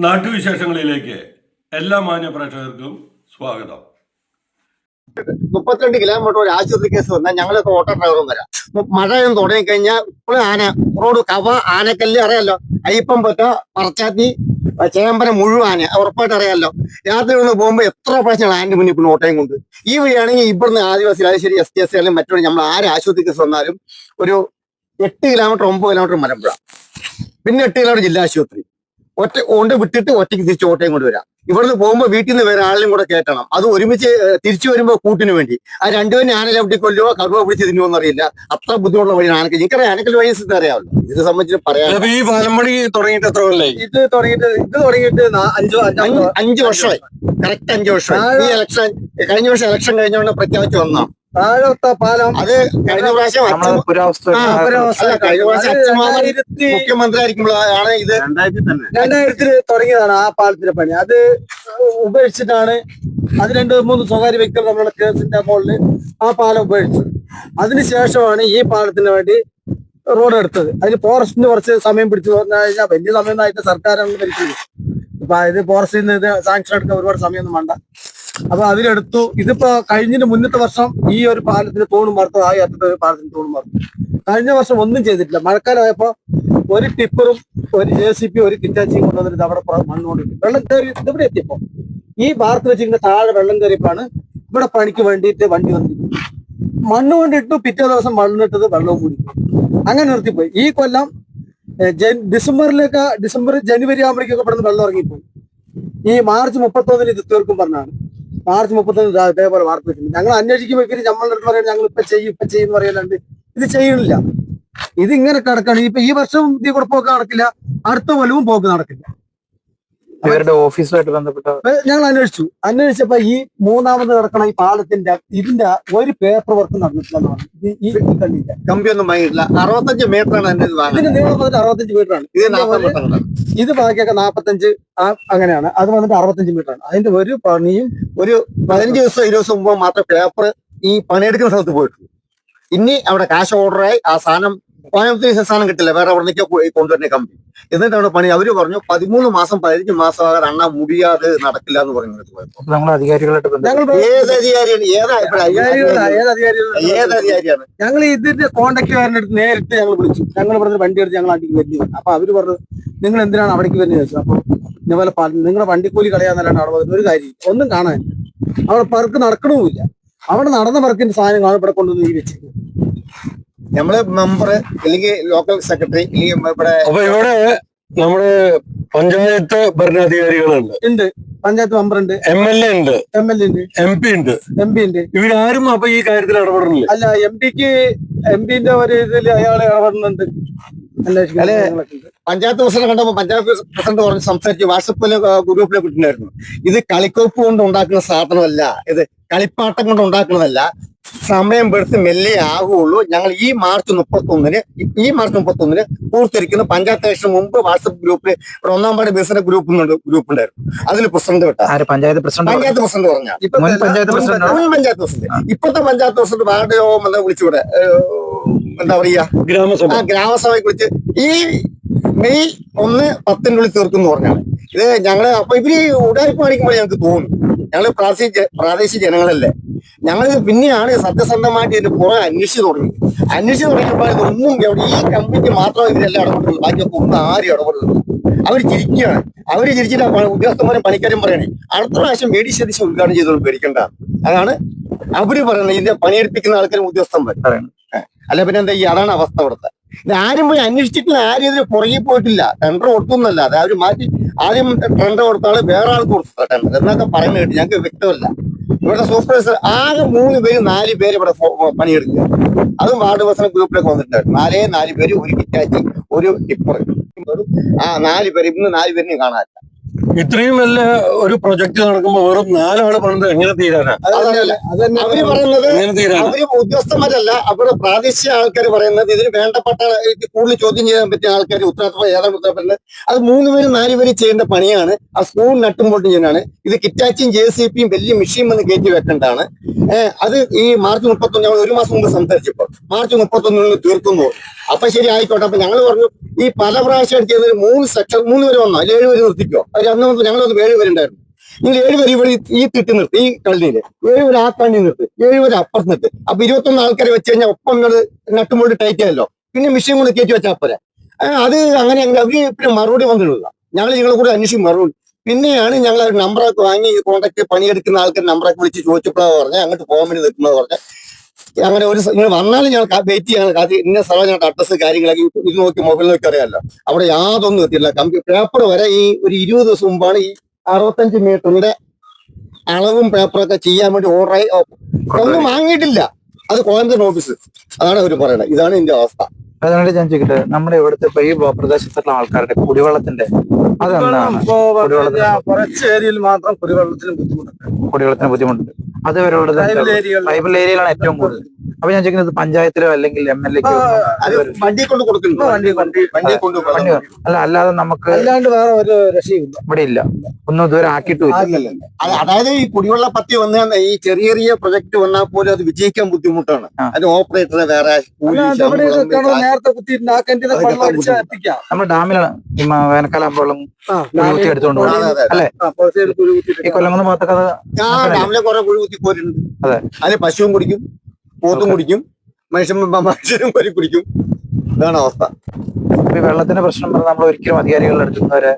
നാട്ടുവിശേഷങ്ങളിലേക്ക് എല്ലാ മാന്യ പ്രേക്ഷകർക്കും സ്വാഗതം. 32 കിലോമീറ്റർ ഒരു ആശുപത്രി കേസ് വന്നാൽ ഞങ്ങളൊക്കെ ഓട്ടോ ഡ്രൈവറും വരാം. മഴയൊന്നും തുടങ്ങിക്കഴിഞ്ഞാൽ ഇപ്പോഴും റോഡ് ആനക്കല്ല് അറിയാലോ, അയ്യപ്പം പറ്റ പറച്ചാത്തി ചേമ്പന മുഴുവൻ ആന ഉറപ്പായിട്ട് അറിയാമല്ലോ. രാത്രി ഒന്ന് പോകുമ്പോൾ എത്ര പ്രാവശ്യമാണ് ആൻ്റെ മുന്നിൽ പിന്നെ ഓട്ടയും കൊണ്ട്. ഈ വഴിയാണെങ്കിൽ ഇവിടുന്ന് ആദിവാസി ശരി STS അല്ലെങ്കിൽ മറ്റൊരു നമ്മൾ ആര് ആശുപത്രി കേസ് വന്നാലും ഒരു 8 കിലോമീറ്റർ 9 കിലോമീറ്റർ മലമ്പുഴ, പിന്നെ 8 കിലോമീറ്റർ ജില്ലാ ആശുപത്രി. ഒറ്റ കൊണ്ട് വിട്ടിട്ട് ഒറ്റയ്ക്ക് തിരിച്ച് ഓട്ടയും കൊണ്ട് വരാം. ഇവിടുന്ന് പോകുമ്പോൾ വീട്ടിൽ നിന്ന് വേറെ ആളിനും കൂടെ കയറ്റണം. അത് ഒരുമിച്ച് തിരിച്ചു വരുമ്പോൾ കൂട്ടിന് വേണ്ടി ആ രണ്ടുപേരും ആന ചവിട്ടി കൊല്ലുവോ കറുവ പിടിച്ച് തിന്നുവോന്ന് അറിയില്ല. അത്ര ബുദ്ധിമുട്ടുള്ള വഴിയാണ് ആനക്ക്. എനിക്കറിയാം ആനക്കൽ വഴി അറിയാമല്ലോ. ഇത് സംബന്ധിച്ച് പറയാം. ഈ പാലമ്പടി തുടങ്ങിയിട്ട് എത്ര കൊല്ലായി? ഇത് തുടങ്ങിയിട്ട് 5 വർഷമായി. കറക്റ്റ് 5 വർഷമായി. ഈ ഇലക്ഷൻ കഴിഞ്ഞ വർഷം ഇലക്ഷൻ കഴിഞ്ഞോണ്ട് പ്രഖ്യാപിച്ചു വന്നാണ് പാലം. അത് കഴിഞ്ഞ പ്രാവശ്യം മുഖ്യമന്ത്രി ആയിരിക്കുമ്പോഴാണ് ഇത് 2000 തുടങ്ങിയതാണ് ആ പാലത്തിന്റെ പണി. അത് ഉപേക്ഷിച്ചിട്ടാണ് അത് 2-3 സ്വകാര്യ വ്യക്തികൾ നമ്മുടെ കേസിന്റെ മുകളിൽ ആ പാലം ഉപേക്ഷിച്ചു. അതിനുശേഷമാണ് ഈ പാലത്തിന് വേണ്ടി റോഡ് എടുത്തത്. അതിന് ഫോറസ്റ്റിന് കുറച്ച് സമയം പിടിച്ചു പറഞ്ഞു കഴിഞ്ഞാൽ വലിയ സമയമൊന്നായിട്ട് സർക്കാരാണ് ഭരിക്കുന്നത്. ഇപ്പൊ ഇത് ഫോറസ്റ്റിൽ നിന്ന് ഇത് സാങ്ഷൻ എടുക്കാൻ ഒരുപാട് സമയമൊന്നും വേണ്ട. അപ്പൊ അതിലെടുത്തു. ഇതിപ്പോ കഴിഞ്ഞതിന് മുന്നത്തെ വർഷം ഈ ഒരു പാലത്തിന് തൂണും മറുത്തു, ആ അറ്റത്തെ പാലത്തിന് തൂണും മറുത്തു. കഴിഞ്ഞ വർഷം ഒന്നും ചെയ്തിട്ടില്ല. മഴക്കാലമായപ്പോ ഒരു ടിപ്പറും ഒരു JCB ഒരു കിറ്റാച്ചിയും കൊണ്ടുവന്നിട്ട് അവിടെ മണ്ണ് കൊണ്ടിട്ട് വെള്ളം കയറി ഇവിടെ എത്തിയപ്പോ ഈ ഭാരത്ത് വെച്ചിങ്ങനെ താഴെ വെള്ളം കയറിയപ്പോഴാണ് ഇവിടെ പണിക്ക് വേണ്ടിയിട്ട് വണ്ടി വന്നിരിക്കുന്നത്. മണ്ണ് കൊണ്ടിട്ടു, പിറ്റേ ദിവസം മണ്ണിട്ടത് വെള്ളവും കൂടി അങ്ങനെ നിർത്തിപ്പോയി. ഈ കൊല്ലം ഡിസംബർ ജനുവരി ആകുമ്പോഴേക്കൊക്കെ പെടുന്ന വെള്ളം ഇറങ്ങിപ്പോയി. ഈ മാർച്ച് 31 ഇത് തീർക്കും പറഞ്ഞാണ്. മാർച്ച് 31 ഇതേപോലെ വാർത്ത വെച്ചിട്ടുണ്ട്. ഞങ്ങൾ അന്വേഷിക്കുമ്പോൾ ഇവര് നമ്മളുടെ അടുത്ത് പറയാൻ ഞങ്ങൾ ഇപ്പൊ ചെയ്യും പറയലുണ്ട്. ഇത് ചെയ്യണില്ല. ഇത് ഇങ്ങനെ കിടക്കാണ്. ഇപ്പൊ ഈ വർഷവും ഇതിൽ കൂടെ പോക്ക് നടക്കില്ല, അടുത്ത കൊല്ലവും പോക്ക് നടക്കില്ല. ഇവരുടെ ഓഫീസുമായിട്ട് ബന്ധപ്പെട്ട ഞങ്ങൾ അന്വേഷിച്ചപ്പോ ഈ മൂന്നാമത് കിടക്കണ ഈ പാലത്തിന്റെ ഇതിന്റെ ഒരു പേപ്പർ വർക്ക് നടന്നിട്ടില്ലെന്ന് പറഞ്ഞു. ഈ കണ്ടില്ല, കമ്പിയൊന്നും വാങ്ങിയിട്ടില്ല. 65 മീറ്ററാണ് ഇതിന്റെ നീളം വന്നിട്ട് 65 മീറ്ററാണ്. ഇത് ബാക്കിയൊക്കെ 45 അങ്ങനെയാണ്. അത് വന്നിട്ട് 65 മീറ്ററാണ്. അതിന്റെ ഒരു പണിയും ഒരു 15 ദിവസം 20 ദിവസം മുമ്പ് മാത്രം പേപ്പർ ഈ പണിയെടുക്കുന്ന സ്ഥലത്ത് പോയിട്ടുള്ളൂ. ഇനി അവിടെ കാശ് ഓർഡറായി ആ സാധനം കോയമ്പത്തൂർ സാധനം കിട്ടില്ല, വേറെ അവിടെ നിന്നൊക്കെ കൊണ്ടുവരുന്ന കമ്പി. എന്നിട്ട് അവിടെ പണി അവര് പറഞ്ഞു 13 മാസം 15 മാസം ആകാൻ അണ്ണാ മുടിയാതെ നടക്കില്ല എന്ന് പറഞ്ഞു. നമ്മൾ അധികാരികളായിട്ട് ഏത് അധികാരിയാണ്? ഞങ്ങൾ ഇതിന്റെ കോൺടാക്ടുകാരൻ്റെ അടുത്ത് നേരിട്ട് ഞങ്ങൾ വിളിച്ചു. ഞങ്ങൾ പറഞ്ഞ വണ്ടി എടുത്ത് ഞങ്ങൾ അടിക്ക് വരുന്നത്. അപ്പൊ അവര് പറഞ്ഞു നിങ്ങൾ എന്തിനാണ് അവിടേക്ക് വരുന്നത് ചോദിച്ചു. അപ്പൊ ഇതേപോലെ നിങ്ങളുടെ വണ്ടിക്കൂലി കളയാന്നല്ലാണ്ട് അവിടെ വന്നിട്ട് ഒരു കാര്യം ഒന്നും കാണാൻ അവിടെ പറക്ക് നടക്കണവുമില്ല. അവിടെ നടന്ന പറക്കിന്റെ സാധനങ്ങളാണ് ഇവിടെ കൊണ്ടുവന്ന് ഈ വെച്ചിരിക്കുന്നത്. നമ്മള് മെമ്പർ അല്ലെങ്കിൽ ലോക്കൽ സെക്രട്ടറി അല്ലെങ്കിൽ ഇവിടെ നമ്മുടെ പഞ്ചായത്ത് ഭരണാധികാരികളുണ്ട്, ഉണ്ട്, പഞ്ചായത്ത് മെമ്പർ ഉണ്ട്, MLA ഉണ്ട്, MLA ഉണ്ട്, MP ഉണ്ട്. ഇവരാരും അപ്പൊ ഈ കാര്യത്തിൽ ഇടപെടുന്നില്ല. അല്ല, MPന്റെ ഒരു ഇതിൽ അയാളെ ഇടപെടുന്നുണ്ട്. അല്ലെ, പഞ്ചായത്ത് പ്രസിഡന്റ് കണ്ടപ്പോ പഞ്ചായത്ത് പ്രസിഡന്റ് പറഞ്ഞ് സംസാരിച്ച് വാട്സപ്പില് ഗ്രൂപ്പിലേക്ക് ഇട്ടിട്ടുണ്ടായിരുന്നു. ഇത് കളിക്കോപ്പ് കൊണ്ട് ഉണ്ടാക്കുന്ന സാധനമല്ല, ഇത് കളിപ്പാട്ടം കൊണ്ട് ഉണ്ടാക്കുന്നതല്ല, സമയം എടുത്ത് മെല്ലെ ആകുള്ളൂ. ഞങ്ങൾ ഈ മാർച്ച് 31 പൂർത്തിരിക്കുന്ന പഞ്ചായത്ത് ഇലക്ഷൻ മുമ്പ് വാട്സപ്പ് ഗ്രൂപ്പിൽ ഒന്നാം പാട് ബിസിനസ് ഗ്രൂപ്പ് ഉണ്ടായിരുന്നു. അതിൽ പ്രസിഡന്റ് വിട്ട പഞ്ചായത്ത് പ്രസിഡന്റ് പറഞ്ഞാൽ മുൻ പഞ്ചായത്ത് പ്രസിഡന്റ്, ഇപ്പോഴത്തെ പഞ്ചായത്ത് പ്രസിഡന്റ് വാർഡ് യോഗം എന്ന് വിളിച്ചുകൂടെ, എന്താ പറയാ, ഗ്രാമസഭയെ വിളിച്ച് ഈ മെയ് 1-10 തീർക്കും പറഞ്ഞാണ്. ഇത് ഞങ്ങള് അപ്പൊ ഇവര് ഉടായ്പ കാണിക്കുമ്പോൾ ഞങ്ങൾക്ക് തോന്നും ഞങ്ങള് പ്രാദേശിക ജനങ്ങളല്ലേ. ഞങ്ങൾ പിന്നെയാണ് സത്യസന്ധമായിട്ട് ഇതിന്റെ പുറകെ അന്വേഷിച്ചു തുടങ്ങിയപ്പോൾ ഇതൊന്നും ഈ കമ്പനിക്ക് മാത്രമേ ഇതിനെല്ലാം ഇടപെട്ടുള്ളൂ. ബാക്കിയൊക്കെ ഒന്നും ആരും ഇടപെടുന്നു. അവര് ചിരിക്കുകയാണ്. അവര് ചിരിച്ചിട്ട് ഉദ്യോഗസ്ഥന്മാരും പണിക്കാരും പറയണേ അടുത്ത പ്രാവശ്യം മേടിച്ചതിശ ഉദ്ഘാടനം ചെയ്തോളും പേടിക്കണ്ട. അതാണ് അവര് പറയുന്നത്. ഇതിന്റെ പണിയെടുപ്പിക്കുന്ന ആൾക്കാരും ഉദ്യോഗസ്ഥന്മാർ പറയണം. അല്ല പിന്നെ എന്താ, അതാണ് അവസ്ഥ ഇവിടുത്തെ. ഇത് ആരും പോയി അന്വേഷിച്ചിട്ടില്ല, ആരും ഇതിന് പുറകെ പോയിട്ടില്ല. ടെൻഡർ കൊടുത്തൊന്നല്ല, അത് അവര് മാറ്റി ആദ്യം ടെൻഡർ കൊടുത്താള് വേറെ ആൾക്ക് കൊടുത്ത ടെൻഡർ എന്നൊക്കെ പറയുന്നത് കേട്ട് ഞങ്ങൾക്ക് വ്യക്തമല്ല. ഇവിടുത്തെ സൂപ്പർവൈസർ ആകെ 3 പേര് 4 പേര് ഇവിടെ പണിയെടുക്കുക. അതും വാർഡ് പ്രസിഡന്റ് ഗ്രൂപ്പിലേക്ക് വന്നിട്ടുണ്ടായിരുന്നു. 4 പേര്, ഒരു കിറ്റാച്ചി, ഒരു ടിപ്പർ. ആ 4 പേര് ഇന്ന് 4 പേരിനെയും കാണാനില്ല. ഇത്രയും വലിയ ഒരു പ്രൊജക്ട് നടക്കുമ്പോ വെറും 4 ആള് പണിത് എങ്ങനെ തീരാനാ? അതന്നെ അവര് പറയുന്നത് എങ്ങനെ തീരാനാ? അവര് ഉദ്യോഗസ്ഥന്മാരല്ല, അവരുടെ പ്രാദേശിക ആൾക്കാർ പറയുന്നത് ഇതിന് വേണ്ടപ്പെട്ട കൂടുതൽ ചോദ്യം ചെയ്യാൻ പറ്റിയ ആൾക്കാർ ഉത്തരവാദിത്തം ഏതാണ് ഉത്തരവാദിത്തം, അത് 3 പേരും 4 പേരും ചെയ്യേണ്ട പണിയാണ്. ആ സ്കൂൾ നട്ടുമ്പോട്ടും ചെയ്യാനാണ്. ഇത് കിറ്റാച്ചിയും JCBയും വലിയ മെഷീൻ വന്ന് കയറ്റി വെക്കേണ്ടതാണ്. അത് ഈ മാർച്ച് 31 ഞങ്ങൾ 1 മാസം മുമ്പ് സംസാരിച്ചപ്പോൾ മാർച്ച് 31 തീർക്കുന്നു. അപ്പൊ ശരി ആയിക്കോട്ടെ. അപ്പൊ ഞങ്ങൾ പറഞ്ഞു ഈ പല പ്രാവശ്യം ചെയ്യുന്നത് 3 സെക്ഷൻ 3 പേര് വന്നോ അല്ലെ 7 പേര് നിർത്തിക്കോ. അവർ അന്ന് ഞങ്ങളൊന്ന് 7 പേരുണ്ടായിരുന്നു. നിങ്ങൾ 7 പേര് ഇവിടെ ഈ തിട്ടി നിർത്തി, ഈ കള്ളിയില് 7 പേര് ആ കണ്ണി നിർത്തി, 7 പേര് അപ്പുറത്ത് നിർത്തി. അപ്പൊ 21 ആൾക്കാരെ വെച്ച് കഴിഞ്ഞാൽ ഒപ്പം നട്ടുമ്പോൾ ടൈറ്റ് ആയല്ലോ. പിന്നെ മെഷീൻ കൊണ്ട് കയറ്റി വെച്ചാൽ പോരെ. അത് അങ്ങനെ അവര് പിന്നെ മറുപടി വന്നിട്ടില്ല. ഞങ്ങൾ നിങ്ങളെ കൂടെ അന്വേഷിക്കും മറുപടി. പിന്നെയാണ് ഞങ്ങൾ നമ്പറൊക്കെ വാങ്ങി കോൺടാക്ട് പണിയെടുക്കുന്ന ആൾക്കാർ നമ്പറൊക്കെ വിളിച്ച് ചോദിച്ചപ്പോഴാണ് പറഞ്ഞത് അങ്ങോട്ട് പോകാൻ വേണ്ടി നിൽക്കുന്നത് പറഞ്ഞത്. അങ്ങനെ ഒരു നിങ്ങൾ വന്നാലും ഞങ്ങൾ വെയിറ്റ് ചെയ്യാണ്. കാര്യം ഇന്ന സ്ഥലം ഞങ്ങളുടെ അഡ്രസ്സ് കാര്യങ്ങളൊക്കെ ഇത് നോക്കി മൊബൈൽ നോക്കി അറിയാമല്ലോ. അവിടെ യാതൊന്നും എത്തിയില്ല. പേപ്പർ വരെ ഈ ഒരു 20 ദിവസം മുമ്പാണ് ഈ 65 മീറ്ററിന്റെ അളവും പേപ്പറൊക്കെ ചെയ്യാൻ വേണ്ടി ഓർഡറായി ഒന്നും വാങ്ങിയിട്ടില്ല. അത് കോയമ്പത്തൂർ ഓഫീസ്. അതാണ് അവർ പറയുന്നത്. ഇതാണ് ഇതിന്റെ അവസ്ഥ. അതുകൊണ്ട് ഞാൻ ചോദിക്കട്ടെ, നമ്മുടെ ഇവിടുത്തെ ഇപ്പൊ ഈ പ്രദേശത്തുള്ള ആൾക്കാരുടെ കുടിവെള്ളത്തിന്റെ അതെന്താണ്? കുറച്ച് ഏരിയയിൽ മാത്രം കുടിവെള്ളത്തിന് ബുദ്ധിമുട്ടുണ്ട്. കുടിവെള്ളത്തിന് ബുദ്ധിമുട്ടുണ്ട്. അത് വരെയുള്ളത് ട്രൈബൽ ഏരിയയിലാണ് ഏറ്റവും കൂടുതൽ. അപ്പൊ ഞാൻ ചോദിക്കുന്നത് പഞ്ചായത്തിലോ അല്ലെങ്കിൽ MLAക്കോ വണ്ടി കൊണ്ട് കൊടുക്കുന്നുണ്ട്. വണ്ടി കൊണ്ട് അല്ല, അല്ലാതെ നമുക്ക് അല്ലാണ്ട് വേറെ ഒരു രക്ഷയില്ല ഇവിടെ ഇല്ല. ഒന്നും ഇതുവരെ ആക്കിയിട്ടില്ല. അതായത് ഈ കുടിവെള്ള പത്തി വന്ന ഈ ചെറിയ ചെറിയ പ്രൊജക്ട് വന്നാൽ പോലും അത് വിജയിക്കാൻ ബുദ്ധിമുട്ടാണ്. അതിന് ഓപ്പറേറ്ററെ വേറെ നേരത്തെ കുത്തിയിട്ട് ആ കിണറ്റിൽ വെള്ളം അടിച്ച് എത്തിക്കാം. നമ്മുടെ ഡാമിലാണ് ഈ വേനൽക്കാലം വെള്ളം കുത്തി എടുത്തുകൊണ്ട് പോകുന്നത് അല്ലെ? ഈ കൊല്ലം ഭാഗത്തൊക്കെ ഡാമിലെ കുറെ കുഴി കുത്തി പോരുന്നുണ്ട്. അതെ, അതിന് പശുവും കുടിക്കും, പോത്തും കുടിക്കും, മനുഷ്യനും കൊരി കുടിക്കും. ഇതാണ് അവസ്ഥ. ഈ വെള്ളത്തിന്റെ പ്രശ്നം പറഞ്ഞാൽ നമ്മൾ ഒരിക്കലും അധികാരികളുടെ അടുത്തുന്നവരെ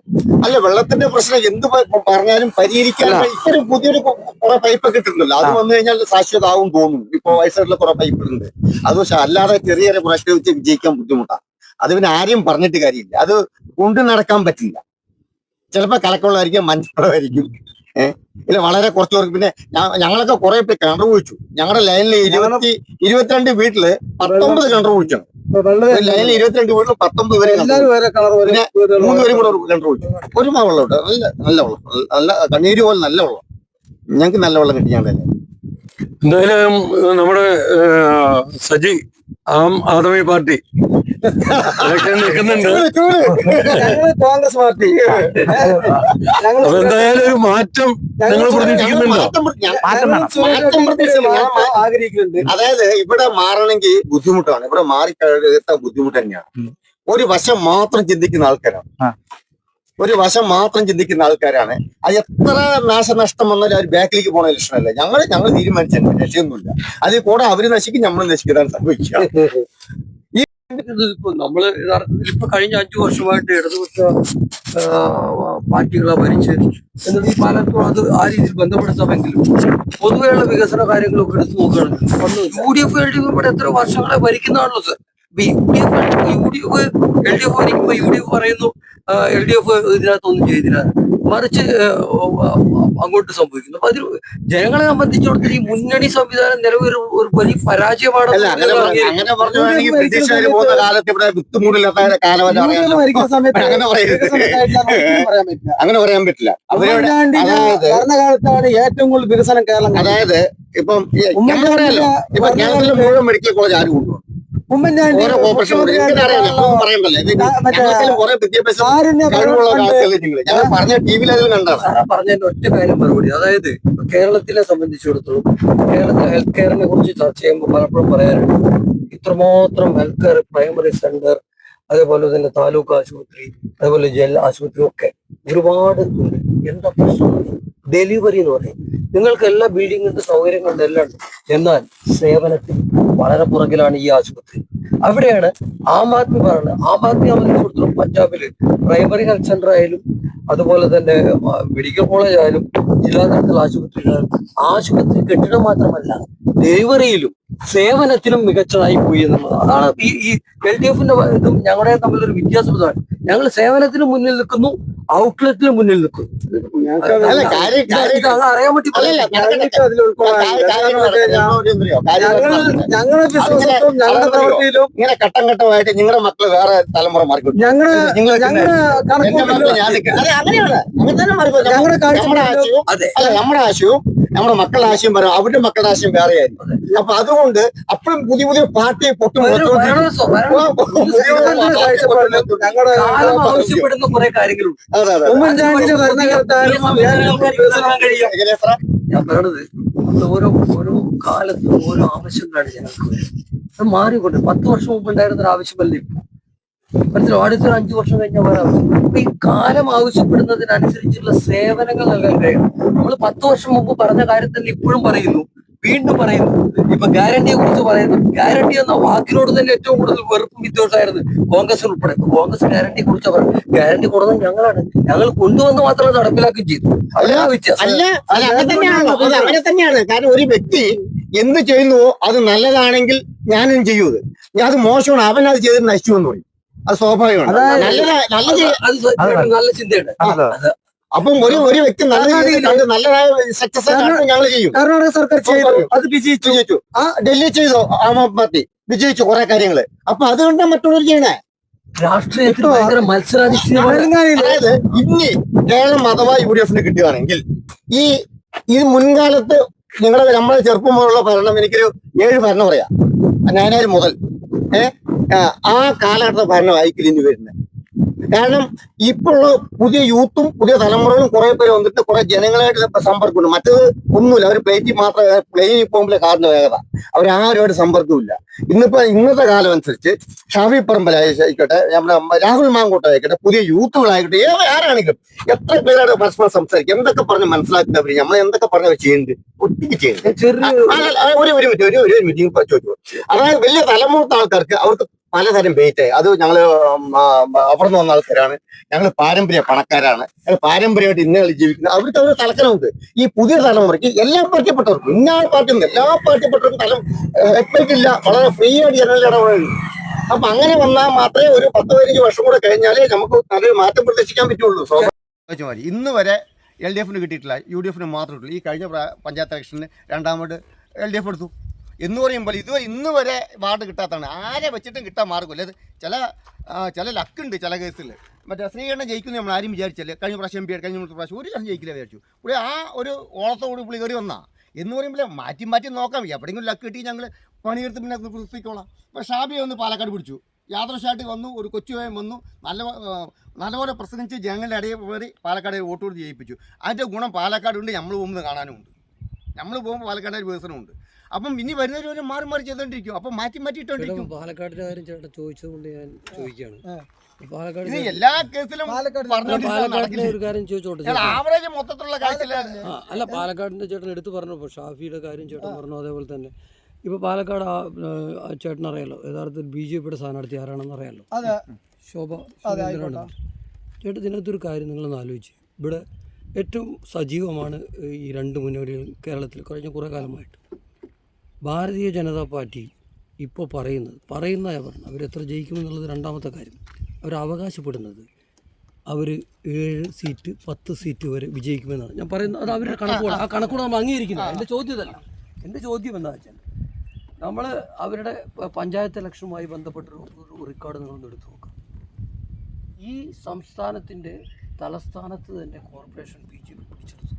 അല്ല, വെള്ളത്തിന്റെ പ്രശ്നം എന്ത് പറഞ്ഞാലും പരിഹരിക്കാൻ ഇത്തരം പുതിയൊരു കുറെ പൈപ്പ് കിട്ടുന്നുണ്ടല്ലോ. അത് വന്നു കഴിഞ്ഞാൽ ശാശ്വതാവും തോന്നും. ഇപ്പൊ വയസ്സായിട്ടുള്ള കുറെ പൈപ്പ് ഉണ്ട്. അത് പക്ഷെ അല്ലാതെ ചെറിയ ചെറിയ പ്രശ്നം വെച്ച് വിജയിക്കാൻ ബുദ്ധിമുട്ടാണ്. അത് പിന്നെ ആരെയും പറഞ്ഞിട്ട് കാര്യമില്ല. അത് കൊണ്ടു നടക്കാൻ പറ്റില്ല. ചിലപ്പോ കലക്കമുള്ളതായിരിക്കും, മഞ്ഞളായിരിക്കും. ഇല്ല, വളരെ കുറച്ച് പേർക്ക്. പിന്നെ ഞങ്ങളൊക്കെ കുറെ പേര് കിണർ കുഴിച്ചു. ഞങ്ങളുടെ ലൈനിൽ 22 വീട്ടില് 19 കിണർ കുഴിച്ചാണ്. ലൈനിൽ 22 വീട്ടിൽ 19 പേര്. പിന്നെ 3 പേരും കൂടെ കിണർ കുഴിച്ചു. ഒരുപാട് വെള്ളം ഉണ്ട്. നല്ല വെള്ളം, നല്ല കണ്ണീര് പോലെ നല്ല വെള്ളം. ഞങ്ങൾക്ക് നല്ല വെള്ളം കിട്ടി. ഞങ്ങളുടെ എന്തായാലും നമ്മുടെ സജി ആം ആദ്മി പാർട്ടി ഇലക്ഷൻ നിൽക്കുന്നുണ്ട്. കോൺഗ്രസ് പാർട്ടി അപ്പൊ എന്തായാലും ഒരു മാറ്റം നിങ്ങൾ പ്രതീക്ഷിക്കുന്നുണ്ടോ? ആഗ്രഹിക്കുന്നുണ്ട്. അതായത് ഇവിടെ മാറണമെങ്കിൽ ബുദ്ധിമുട്ടാണ്. ഇവിടെ മാറിക്കഴിയാത്ത ബുദ്ധിമുട്ട് തന്നെയാണ്. ഒരു വശം മാത്രം ചിന്തിക്കുന്ന ആൾക്കാരാണ്. ഒരു വശം മാത്രം ചിന്തിക്കുന്ന ആൾക്കാരാണ്. അത് എത്ര നാശനഷ്ടം വന്നാലും അവർ ബാക്കിലേക്ക് പോണ ലക്ഷണമല്ല. ഞങ്ങൾ തീരുമാനിച്ചു രക്ഷയൊന്നുമില്ല. അതിൽ കൂടെ അവര് നശിക്കും, നമ്മൾ നശിക്കുന്നതാണ് സംഭവിക്കുക. നമ്മള് യഥാർത്ഥത്തിൽ ഇപ്പൊ കഴിഞ്ഞ 5 വർഷമായിട്ട് ഇടതുപക്ഷ പാർട്ടികളെ ഭരിച്ച് എന്നിട്ട് ഈ പാലത്തോട് അത് ആ രീതിയിൽ ബന്ധപ്പെടുത്താമെങ്കിലും പൊതുവെയുള്ള വികസന കാര്യങ്ങളൊക്കെ എടുത്തു നോക്കുകയാണെങ്കിൽ UDF LDF ഇവിടെ എത്ര വർഷങ്ങളെ ഭരിക്കുന്നതാണല്ലോ സർ. UDF LDF ഭരിക്കുമ്പോ UDF പറയുന്നു LDF ഇതിനകത്തൊന്നും ചെയ്തില്ല, മറിച്ച് അങ്ങോട്ട് സംഭവിക്കുന്നു. അപ്പൊ അതിൽ ജനങ്ങളെ സംബന്ധിച്ചിടത്തോളം ഈ മുന്നണി സംവിധാനം നിലവിൽ ഒരു വലിയ പരാജയമാണ്. അങ്ങനെ പറഞ്ഞാൽ ബ്രിട്ടീഷുകാർ പോകുന്ന കാലത്ത് ഇവിടെ വിത്തുമൂടില്ലാത്ത കാലമല്ല. അങ്ങനെ പറയാൻ പറ്റില്ല. അവരുടെ ഭരണകാലത്താണ് ഏറ്റവും കൂടുതൽ വികസനം കേരളം. അതായത് ഇപ്പം പറയാലോ, ഇപ്പൊ കേരളത്തിലെ മുഴുവൻ മെഡിക്കൽ കോളേജ് ആരും കൊണ്ടുപോകും. ഉമ്മൻചാണ്ടി പറഞ്ഞ ടിവിയിൽ അതിൽ കണ്ടാണ്. പറഞ്ഞതിന്റെ ഒറ്റ കാര്യം മറുപടി. അതായത് കേരളത്തിലെ സംബന്ധിച്ചിടത്തോളം കേരളത്തിലെ ഹെൽത്ത് കെയറിനെ കുറിച്ച് ചർച്ച ചെയ്യുമ്പോൾ പലപ്പോഴും പറയാറുണ്ട് ഇത്രമാത്രം ഹെൽത്ത് കെയർ പ്രൈമറി സെന്റർ, അതേപോലെ തന്നെ താലൂക്ക് ആശുപത്രി, അതേപോലെ ജില്ലാ ആശുപത്രി ഒക്കെ ഒരുപാട് ഉണ്ട്. എന്താ പ്രശ്നം? ഡെലിവറി എന്ന് പറയും. നിങ്ങൾക്ക് എല്ലാ ബിൽഡിങ്ങിന്റെ സൗകര്യങ്ങളുടെ എല്ലാം ഉണ്ട്. എന്നാൽ സേവനത്തിൽ വളരെ പുറകിലാണ് ഈ ആശുപത്രി. അവിടെയാണ് ആം ആദ്മി പറയുന്നത്. ആം ആദ്മി സംബന്ധിച്ചിടത്തോളം പഞ്ചാബില് പ്രൈമറി ഹെൽത്ത് സെന്റർ ആയാലും അതുപോലെ തന്നെ മെഡിക്കൽ കോളേജ് ആയാലും ജില്ലാ തലത്തിലുള്ള ആശുപത്രികളായാലും ആശുപത്രി കെട്ടിടം മാത്രമല്ല ഡെലിവറിയിലും സേവനത്തിലും മികച്ചതായി പോയി എന്നുള്ളത്. അതാണ് ഈ LDF-ന്റെ ഇതും ഞങ്ങളുടെ തമ്മിലൊരു വ്യത്യാസം ഇതാണ്. ഞങ്ങൾ സേവനത്തിന് മുന്നിൽ നിൽക്കുന്നു, ഔട്ട്ലെറ്റിന് മുന്നിൽ നിൽക്കുന്നു. അല്ല കാര്യം ഇത് അത് അറിയാൻ പറ്റി അല്ലല്ല ഞങ്ങൾക്ക് അതിൽ ഞങ്ങളുടെ ബിസിനസ്സും ഞങ്ങളുടെ പ്രവൃത്തിയിലും ഇങ്ങനെ ഘട്ടം ഘട്ടമായിട്ട് നിങ്ങളുടെ മക്കള് വേറെ തലമുറ മാറിക്കൊണ്ടു ഞങ്ങളുടെ കണക്കൂട്ടലും ഞങ്ങളുടെ കാഴ്ചപ്പാടിലും നമ്മുടെ ആശയവും നമ്മുടെ മക്കളുടെ ആശയം പറയാം, അവരുടെ മക്കളുടെ ആശയം വേറെ ആയിരുന്നു. അപ്പൊ അതുകൊണ്ട് അപ്പോഴും പുതിയ പുതിയ പാർട്ടി പൊട്ടും ഞങ്ങളുടെ ആവശ്യപ്പെടുന്ന കുറെ കാര്യങ്ങളുണ്ട്. അതെ അതെ ഉമ്മൻചാണ്ടിയുടെ ഭരണകാലത്തായാലും ഞാൻ പറയണത് ഓരോ കാലത്തും ഓരോ ആവശ്യങ്ങളാണ് ജനങ്ങൾക്ക് വരുന്നത്. അത് മാറിക്കൊണ്ട് 10 വർഷം മുമ്പ് ഉണ്ടായിരുന്ന ഒരു ആവശ്യമല്ല ഇപ്പൊ. മനസ്സിലാവും, അടുത്തൊരു 5 വർഷം കഴിഞ്ഞാൽ വേറെ ആവശ്യം. അപ്പൊ ഈ കാലം ആവശ്യപ്പെടുന്നതിനനുസരിച്ചുള്ള സേവനങ്ങൾ നൽകാൻ കഴിയണം. നമ്മൾ 10 വർഷം മുമ്പ് പറഞ്ഞ കാര്യം തന്നെ ഇപ്പോഴും പറയുന്നു, വീണ്ടും പറയുന്നു. ഇപ്പൊ ഗ്യാരണ്ടിയെ കുറിച്ച് പറയുന്നു. ഗ്യാരണ്ടി എന്ന വാക്കിനോട് തന്നെ ഏറ്റവും കൂടുതൽ വെറുപ്പും വിദ്വേഷമായിരുന്നു കോൺഗ്രസ് ഉൾപ്പെടെ. കോൺഗ്രസ് ഗ്യാരണ്ടിയെ കുറിച്ച് പറഞ്ഞു. ഗ്യാരണ്ടി കൊടുക്കുന്നത് ഞങ്ങളാണ്, ഞങ്ങൾ കൊണ്ടുവന്ന് മാത്രമേ നടപ്പിലാക്കുകയും ചെയ്തു. അല്ല വ്യത്യാസം. അല്ല അത് അങ്ങനെ തന്നെയാണല്ലോ, അത് അങ്ങനെ തന്നെയാണ്. കാരണം ഒരു വ്യക്തി എന്ത് ചെയ്യുന്നുവോ അത് നല്ലതാണെങ്കിൽ ഞാനും ചെയ്യൂത്, ഞാൻ അത് മോശമാണ് അവൻ അത് ചെയ്തിട്ട് നശിച്ചു എന്ന് പറയും. അത് സ്വാഭാവികമാണ്. നല്ല ചിന്തയുണ്ട്. അപ്പം ഒരു വ്യക്തി നല്ലതായ സക്സസ് ഞങ്ങൾ ചെയ്യും. കർണാടക സർക്കാർ ചെയ്തു, അത് വിജയിച്ചു. ആ ഡൽഹി ചെയ്തു, ആം ആദ്മി പാർട്ടി വിജയിച്ചു കുറെ കാര്യങ്ങള്. അപ്പൊ അതുകൊണ്ടാണ് മറ്റുള്ളവർ ചെയ്യണേ. രാഷ്ട്രീയത്തിൽ ഭയങ്കര മത്സരാധിഷ്ഠിതമാണ്. അതായത് ഇനി കേരളം അഥവാ UDF കിട്ടുകയാണെങ്കിൽ ഈ മുൻകാലത്ത് നമ്മളെ ചെറുപ്പം മുതലുള്ള ഭരണം, എനിക്കൊരു 7 ഭരണം പറയാം, 9 മുതൽ ആ കാലഘട്ടത്തെ ഭരണം ആയിരിക്കില്ല ഇനി വരുന്നത്. കാരണം ഇപ്പോഴുള്ള പുതിയ യൂത്തും പുതിയ തലമുറകളും കുറെ പേര് വന്നിട്ട് കുറെ ജനങ്ങളായിട്ട് സമ്പർക്കമുണ്ട്. മറ്റത് ഒന്നുമില്ല, അവർ പ്ലേറ്റിൽ മാത്രമേ പ്ലെയിനിൽ പോകുമ്പോഴേ കാറിന്റെ വേഗത, അവരാരുമായിട്ട് സമ്പർക്കമില്ല. ഇന്നത്തെ കാലം അനുസരിച്ച് ഷാഫി പറമ്പലായിക്കോട്ടെ, നമ്മുടെ രാഹുൽ മാങ്കൂട്ടായിക്കോട്ടെ, പുതിയ യൂത്തുകളായിക്കോട്ടെ, ആരാണെങ്കിലും എത്ര പേരാണ് പരസ്പരം സംസാരിക്കുക, എന്തൊക്കെ പറഞ്ഞ് മനസ്സിലാക്കുന്നവർ നമ്മൾ എന്തൊക്കെ പറഞ്ഞ ചെയ്യുന്നുണ്ട്, ഒറ്റയ്ക്ക് ചെയ്യുന്നുണ്ട്. ഒരു മീറ്റിംഗ് ചോദിച്ചു. അതായത് വലിയ തലമുറത്തെ ആൾക്കാർക്ക് അവർക്ക് പലതരം വെയിറ്റായി. അത് ഞങ്ങള് അവിടെ നിന്ന് വന്ന ആൾക്കാരാണ്, ഞങ്ങൾ പാരമ്പര്യ പണക്കാരാണ്, ഞങ്ങൾ പാരമ്പര്യമായിട്ട് ഇന്ന ജീവിക്കുന്നത്, അവർക്ക് അവർ തലക്കനമുണ്ട്. ഈ പുതിയ തലമുറയ്ക്ക് എല്ലാ പാർട്ടിപ്പെട്ടവർക്കും, ഇന്ന പാർട്ടിയും എല്ലാ പാർട്ടിപ്പെട്ടവർക്കും എത്തിയിട്ടില്ല, വളരെ ഫ്രീ ആയിട്ട് ജനറൽ ഇടപെടുന്നു. അപ്പൊ അങ്ങനെ വന്നാൽ മാത്രമേ ഒരു 10-15 വർഷം കൂടെ കഴിഞ്ഞാലേ നമുക്ക് നല്ലൊരു മാറ്റം പ്രതീക്ഷിക്കാൻ പറ്റുള്ളൂ. ഇന്ന് വരെ LDF കിട്ടിയിട്ടില്ല, UDF മാത്രമേ ഉള്ളൂ. ഈ കഴിഞ്ഞ പഞ്ചായത്ത് ഇലക്ഷന് 2ാമത് LDF എടുത്തു എന്ന് പറയുമ്പോൾ ഇന്ന് വരെ വാർഡ് കിട്ടാത്തതാണ്. ആരെ വെച്ചിട്ടും കിട്ടാൻ മാർഗമില്ല. അത് ചില ലക്കുണ്ട് ചില കേസിൽ. മറ്റേ ശ്രീകണ്ഠൻ ജയിക്കുന്നു നമ്മൾ ആരും വിചാരിച്ചല്ലേ. കഴിഞ്ഞ പ്രാവശ്യം MP കഴിഞ്ഞ പ്രാവശ്യം ഒരു പ്രാവശ്യം ജയിക്കില്ല വിചാരിച്ചു. പുള്ളി ആ ഒരു ഓളത്തോട് പുള്ളി കയറി വന്നാ എന്ന് പറയുമ്പോൾ മാറ്റി നോക്കാം, എവിടെയെങ്കിലും ലക്ക് കിട്ടി ഞങ്ങൾ പണിയെടുത്ത് പിന്നെ പ്രവർത്തിക്കോളാം. ഇപ്പോൾ ഷാബിയെ ഒന്ന് പാലക്കാട് പിടിച്ചു, യാദൃശ്യമായിട്ട് വന്നു, ഒരു കൊച്ചുവയം വന്നു, നല്ലപോലെ പ്രസംഗിച്ച് ജനങ്ങളുടെ ഇടയിൽ കയറി പാലക്കാട് വോട്ട് കൊടുത്ത് ജയിപ്പിച്ചു. അതിൻ്റെ ഗുണം പാലക്കാടുണ്ട്, നമ്മൾ പോകുമ്പോൾ കാണാനുമുണ്ട്. നമ്മൾ പോകുമ്പോൾ പാലക്കാട് ഒരു വികസനമുണ്ട്. അപ്പം ഇനി വരുന്നവർ മാറി ചെയ്തോണ്ടിരിക്കും. അപ്പം മാറ്റിയിട്ടോണ്ടിരിക്കും. പാലക്കാടിന്റെ കാര്യം ചേട്ടൻ ചോദിച്ചതുകൊണ്ട് ഞാൻ ചോദിക്കുകയാണ്. പാലക്കാട് എല്ലാ കേസിലും പാലക്കാടിന്റെ ഒരു കാര്യം ചോദിച്ചോട്ടെ. ആവറേജ് മൊത്തത്തിലുള്ള കാര്യത്തിലാണ്. അല്ല, പാലക്കാടിന്റെ ചേട്ടൻ എടുത്തു പറഞ്ഞു. ഇപ്പോൾ ഷാഫിയുടെ കാര്യം ചേട്ടൻ പറഞ്ഞു. അതേപോലെ തന്നെ ഇപ്പോൾ പാലക്കാട് ചേട്ടൻ അറിയാലോ, യഥാർത്ഥത്തിൽ BJPയുടെ സ്ഥാനാർത്ഥി ആരാണെന്ന് അറിയാലോ, ശോഭ സുരേന്ദ്രനാണ്. ചേട്ടൻ ഇതിനകത്തൊരു കാര്യം നിങ്ങളൊന്ന് ആലോചിച്ച്, ഇവിടെ ഏറ്റവും സജീവമാണ് ഈ 2 മുന്നണികൾ കേരളത്തിൽ കഴിഞ്ഞ കുറേ കാലമായിട്ട്. ഭാരതീയ ജനതാ പാർട്ടി ഇപ്പോൾ പറയുന്ന അവരെത്ര ജയിക്കുമെന്നുള്ളത് 2ാമത്തെ കാര്യം. അവർ അവകാശപ്പെടുന്നത് അവർ 7 സീറ്റ് 10 സീറ്റ് വരെ വിജയിക്കുമെന്നാണ് ഞാൻ പറയുന്നത്. അത് അവരുടെ കണക്കുകൾ, ആ കണക്കുകൾ നമ്മൾ അംഗീകരിക്കുന്നത്. എൻ്റെ ചോദ്യമല്ല, എൻ്റെ ചോദ്യം എന്താ വെച്ചാൽ, നമ്മൾ അവരുടെ പഞ്ചായത്ത് ഇലക്ഷനുമായി ബന്ധപ്പെട്ടൊരു റെക്കോർഡ് നിങ്ങളൊന്ന് എടുത്ത് നോക്കാം. ഈ സംസ്ഥാനത്തിൻ്റെ തലസ്ഥാനത്ത് തന്നെ കോർപ്പറേഷൻ BJP പിടിച്ചെടുത്തു.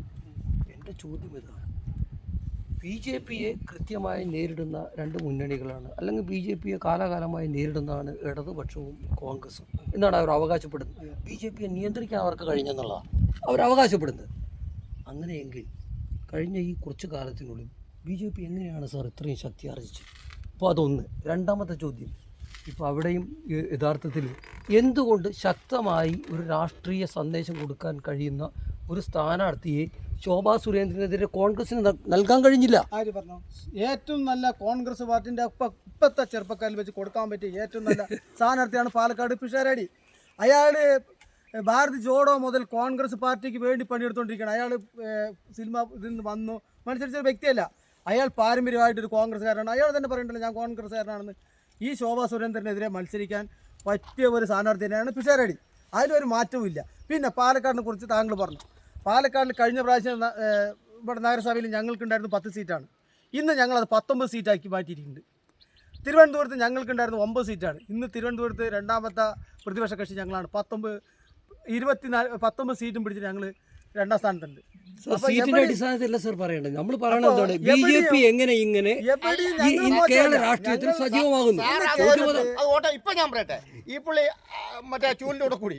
എൻ്റെ ചോദ്യം ഇതാണ്, BJPയെ കൃത്യമായി നേരിടുന്ന 2 മുന്നണികളാണ്, അല്ലെങ്കിൽ BJPയെ കാലാകാലമായി നേരിടുന്നതാണ് ഇടതുപക്ഷവും കോൺഗ്രസും എന്നാണ് അവർ അവകാശപ്പെടുന്നത്. BJPയെ നിയന്ത്രിക്കാൻ അവർക്ക് കഴിഞ്ഞെന്നുള്ളതാണ് അവർ അവകാശപ്പെടുന്നത്. അങ്ങനെയെങ്കിൽ കഴിഞ്ഞ ഈ കുറച്ച് കാലത്തിനുള്ളിൽ BJP എങ്ങനെയാണ് സാർ ഇത്രയും ശക്തി ആർജിച്ചത്? അപ്പോൾ അതൊന്ന്. 2ാമത്തെ ചോദ്യം, ഇപ്പോൾ അവിടെയും യഥാർത്ഥത്തിൽ എന്തുകൊണ്ട് ശക്തമായി ഒരു രാഷ്ട്രീയ സന്ദേശം കൊടുക്കാൻ കഴിയുന്ന ഒരു സ്ഥാനാർത്ഥിയെ ശോഭാ സുരേന്ദ്രനെതിരെ കോൺഗ്രസിന് നൽകാൻ കഴിഞ്ഞില്ല? ആര് പറഞ്ഞു? ഏറ്റവും നല്ല കോൺഗ്രസ് പാർട്ടിന്റെ ഇപ്പത്തെ ചെറുപ്പക്കാരിൽ വെച്ച് കൊടുക്കാൻ പറ്റിയ ഏറ്റവും നല്ല സ്ഥാനാർത്ഥിയാണ് പാലക്കാട് പിഷാരടി. അയാള് ഭാരത് ജോഡോ മുതൽ കോൺഗ്രസ് പാർട്ടിക്ക് വേണ്ടി പണിയെടുത്തോണ്ടിരിക്കുകയാണ്. അയാൾ സിനിമ ഇതിൽ നിന്ന് വന്നു മത്സരിച്ച വ്യക്തിയല്ല. അയാൾ പാരമ്പര്യമായിട്ടൊരു കോൺഗ്രസ്സുകാരനാണ്. അയാൾ തന്നെ പറയണ്ടല്ലോ ഞാൻ കോൺഗ്രസ്സുകാരനാണെന്ന്. ഈ ശോഭാ സുരേന്ദ്രനെതിരെ മത്സരിക്കാൻ പറ്റിയ ഒരു സ്ഥാനാർത്ഥി തന്നെയാണ് പിഷാരടി. അതിലൊരു മാറ്റവും ഇല്ല. പിന്നെ പാലക്കാടിനെ കുറിച്ച് താങ്കൾ പറഞ്ഞു. പാലക്കാടിൽ കഴിഞ്ഞ പ്രാവശ്യം ഇവിടെ നഗരസഭയിൽ ഞങ്ങൾക്കുണ്ടായിരുന്നു 10 സീറ്റാണ്. ഇന്ന് ഞങ്ങളത് 19 സീറ്റാക്കി മാറ്റിയിട്ടുണ്ട്. തിരുവനന്തപുരത്ത് ഞങ്ങൾക്കുണ്ടായിരുന്നു 9 സീറ്റാണ്. ഇന്ന് തിരുവനന്തപുരത്ത് രണ്ടാമത്തെ പ്രതിപക്ഷ കക്ഷി ഞങ്ങളാണ്. 19 സീറ്റും പിടിച്ച് ഞങ്ങൾ 2ാം സ്ഥാനത്തുണ്ട്. സീറ്റിന്റെ അടിസ്ഥാനത്തിലല്ല സർ പറയേണ്ടത്. നമ്മൾ പറയണത് BJP എങ്ങനെ ഇങ്ങനെ കേരള രാഷ്ട്രീയത്തിൽ സജീവമാകുന്നു. ഇപ്പൊ ഞാൻ പറയട്ടെ, ഈ പുള്ളി മറ്റേ ചൂലിന്റെ കൂടെ കൂടി